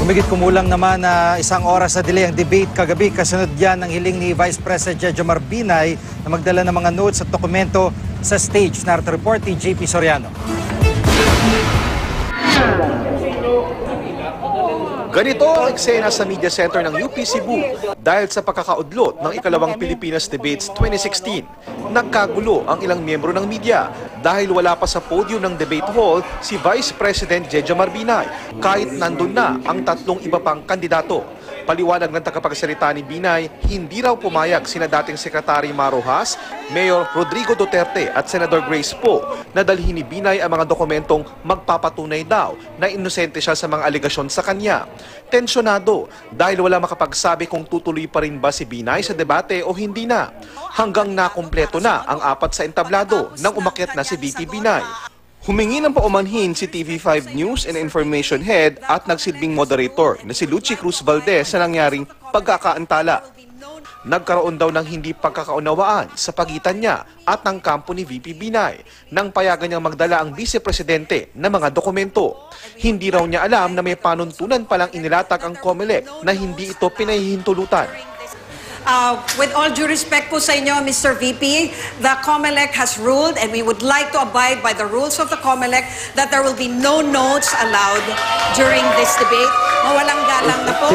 Humigit kumulang naman na isang oras na delay ang debate kagabi. Kasunod yan ng hiling ni Vice President Jejomar Binay na magdala ng mga notes at dokumento sa stage. Narito report ni JP Soriano. Ganito ang eksena sa media center ng UP Cebu dahil sa pagkakaudlot ng ikalawang Pilipinas Debates 2016. Nagkagulo ang ilang miyembro ng media dahil wala pa sa podium ng debate hall si Vice President Jejomar Binay kahit nandun na ang tatlong iba pang kandidato. Paliwanag ng tagapagsalita ni Binay, hindi raw pumayag sina dating Sekretary Marojas, Mayor Rodrigo Duterte at Senador Grace Poe na dalhin ni Binay ang mga dokumentong magpapatunay daw na inosente siya sa mga alegasyon sa kanya. Tensyonado dahil wala makapagsabi kung tutuloy pa rin ba si Binay sa debate o hindi na. Hanggang nakumpleto na ang apat sa entablado nang umakyat na si VP Binay. Humingi ng paumanhin si TV5 News and Information Head at nagsilbing moderator na si Lucy Cruz Valdez sa nangyaring pagkakaantala. Nagkaroon daw ng hindi pagkakaunawaan sa pagitan niya at ng kampo ni VP Binay nang payagan niyang magdala ang Vice Presidente ng mga dokumento. Hindi raw niya alam na may panuntunan palang inilatag ang COMELEC na hindi ito pinahihintulutan. With all due respect po sa inyo, Mr. VP, the COMELEC has ruled and we would like to abide by the rules of the COMELEC that there will be no notes allowed during this debate. Mawalang galang na po.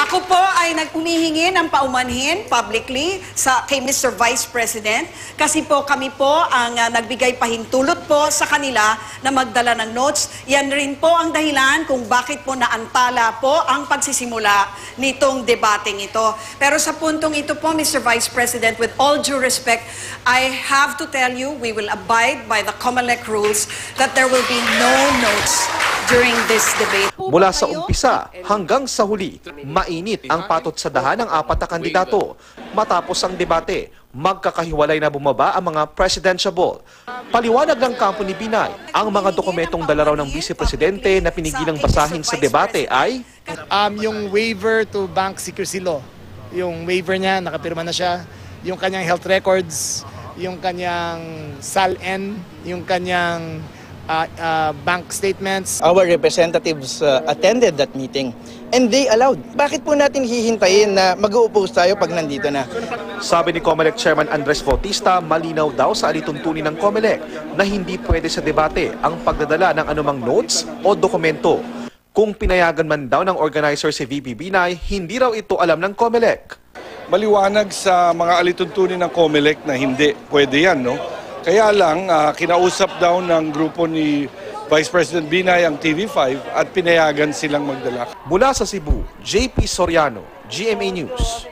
Ako po ay nag-umihingi ng paumanhin publicly kay Mr. Vice President kasi po kami po ang nagbigay pahintulot po sa kanila na magdala ng notes. Yan rin po ang dahilan kung bakit po naantala po ang pagsisimula nitong debating ito. Pero sa puntong ito po, Mr. Vice President, with all due respect, I have to tell you, we will abide by the COMELEC rules that there will be no notes during this debate. Mula sa umpisa hanggang sa huli, mainit ang patot sa dahan ng apat na kandidato. Matapos ang debate, magkakahiwalay na bumaba ang mga presidentiable. Paliwanag ng kampo ni Binay, ang mga dokumentong dala raw ng Vice Presidente na pinigilang basahin sa debate ay yung waiver to bank secrecy law. Yung waiver niya, nakapirma na siya, yung kanyang health records, yung kanyang SALN, yung kanyang bank statements. Our representatives attended that meeting and they allowed. Bakit po natin hihintayin na mag-o-oppose tayo pag nandito na? Sabi ni COMELEC Chairman Andres Bautista, malinaw daw sa alituntunin ng COMELEC na hindi pwede sa debate ang pagdadala ng anumang notes o dokumento. Kung pinayagan man daw ng organizer si VP Binay, hindi raw ito alam ng COMELEC. Maliwanag sa mga alituntunin ng COMELEC na hindi pwede yan, no? Kaya lang, kinausap daw ng grupo ni Vice President Binay ang TV5 at pinayagan silang magdala. Mula sa Cebu, JP Soriano, GMA News.